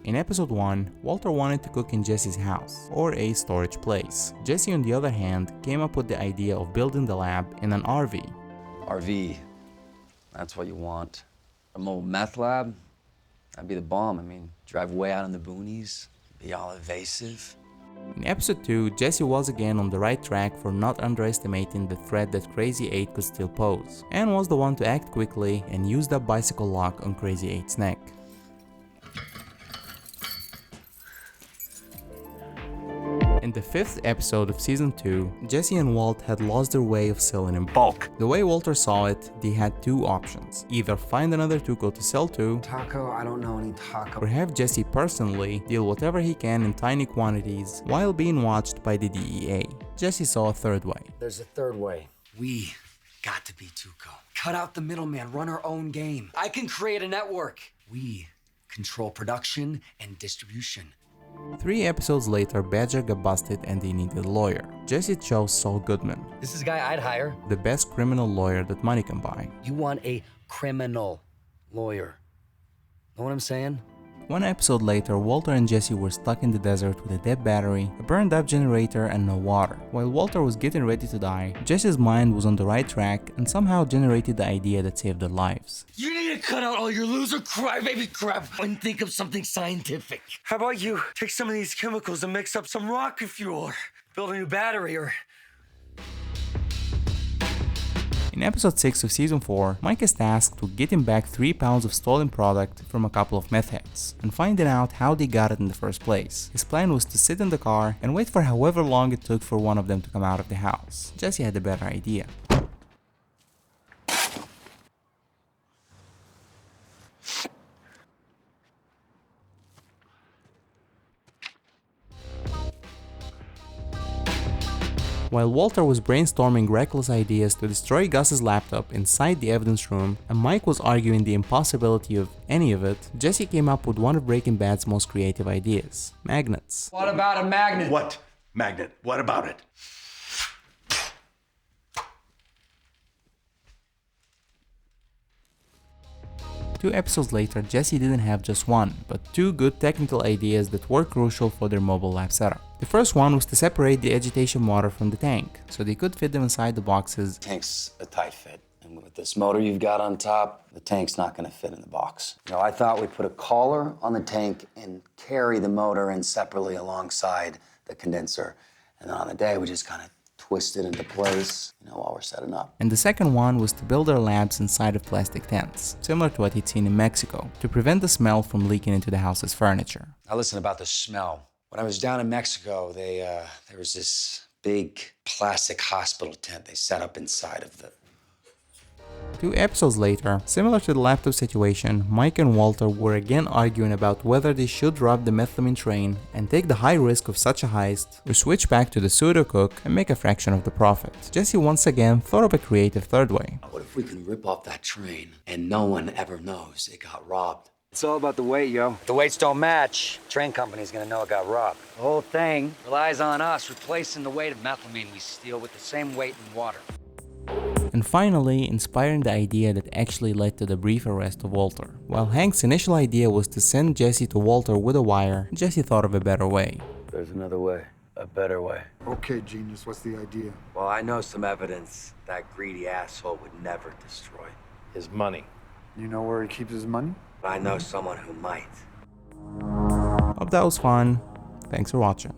In episode 1, Walter wanted to cook in Jesse's house, or a storage place. Jesse, on the other hand, came up with the idea of building the lab in an RV. RV, that's what you want. A mobile meth lab, that'd be the bomb. I mean, drive way out in the boonies, be all evasive. In episode 2, Jesse was again on the right track for not underestimating the threat that Crazy 8 could still pose, and was the one to act quickly and use that bicycle lock on Crazy 8's neck. In the 5th episode of season 2, Jesse and Walt had lost their way of selling in bulk. The way Walter saw it, they had two options: either find another Tuco to sell to, Taco, I don't know any taco. or have Jesse personally deal whatever he can in tiny quantities while being watched by the DEA. Jesse saw a third way. There's a third way. We got to be Tuco. Cut out the middleman, run our own game. I can create a network. We control production and distribution. 3 episodes later, Badger got busted and they needed a lawyer. Jesse chose Saul Goodman, This is a guy I'd hire. the best criminal lawyer that money can buy. You want a criminal lawyer. Know what I'm saying? 1 episode later, Walter and Jesse were stuck in the desert with a dead battery, a burned up generator, and no water. While Walter was getting ready to die, Jesse's mind was on the right track and somehow generated the idea that saved their lives. You need to cut out all your loser crybaby crap and think of something scientific. How about you take some of these chemicals and mix up some rocket fuel or build a new battery or... In episode 6 of season 4, Mike is tasked with getting back 3 pounds of stolen product from a couple of meth heads, and finding out how they got it in the first place. His plan was to sit in the car and wait for however long it took for one of them to come out of the house. Jesse had a better idea. While Walter was brainstorming reckless ideas to destroy Gus's laptop inside the evidence room, and Mike was arguing the impossibility of any of it, Jesse came up with one of Breaking Bad's most creative ideas: magnets. What about a magnet? What magnet? What about it? Two episodes later, Jesse didn't have just one, but 2 good technical ideas that were crucial for their mobile lab setup. The first one was to separate the agitation motor from the tank, so they could fit them inside the boxes. Tank's a tight fit. And with this motor you've got on top, the tank's not gonna fit in the box. You know, I thought we'd put a collar on the tank and carry the motor in separately alongside the condenser. And then on the day, we just kind of twist it into place, while we're setting up. And the second one was to build their labs inside of plastic tents, similar to what he'd seen in Mexico, to prevent the smell from leaking into the house's furniture. Now listen about the smell. When I was down in Mexico, there was this big plastic hospital tent they set up inside of the... 2 episodes later, similar to the laptop situation, Mike and Walter were again arguing about whether they should rob the methamphetamine train and take the high risk of such a heist, or switch back to the pseudo cook and make a fraction of the profit. Jesse once again thought of a creative third way. What if we can rip off that train and no one ever knows it got robbed? It's all about the weight, yo. If the weights don't match, train company's gonna know it got robbed. The whole thing relies on us replacing the weight of methylamine we steal with the same weight in water. And finally, inspiring the idea that actually led to the brief arrest of Walter. While Hank's initial idea was to send Jesse to Walter with a wire, Jesse thought of a better way. There's another way, a better way. Okay, genius, what's the idea? Well, I know some evidence that greedy asshole would never destroy. His money. You know where he keeps his money? But I know someone who might. Hope that was fun. Thanks for watching.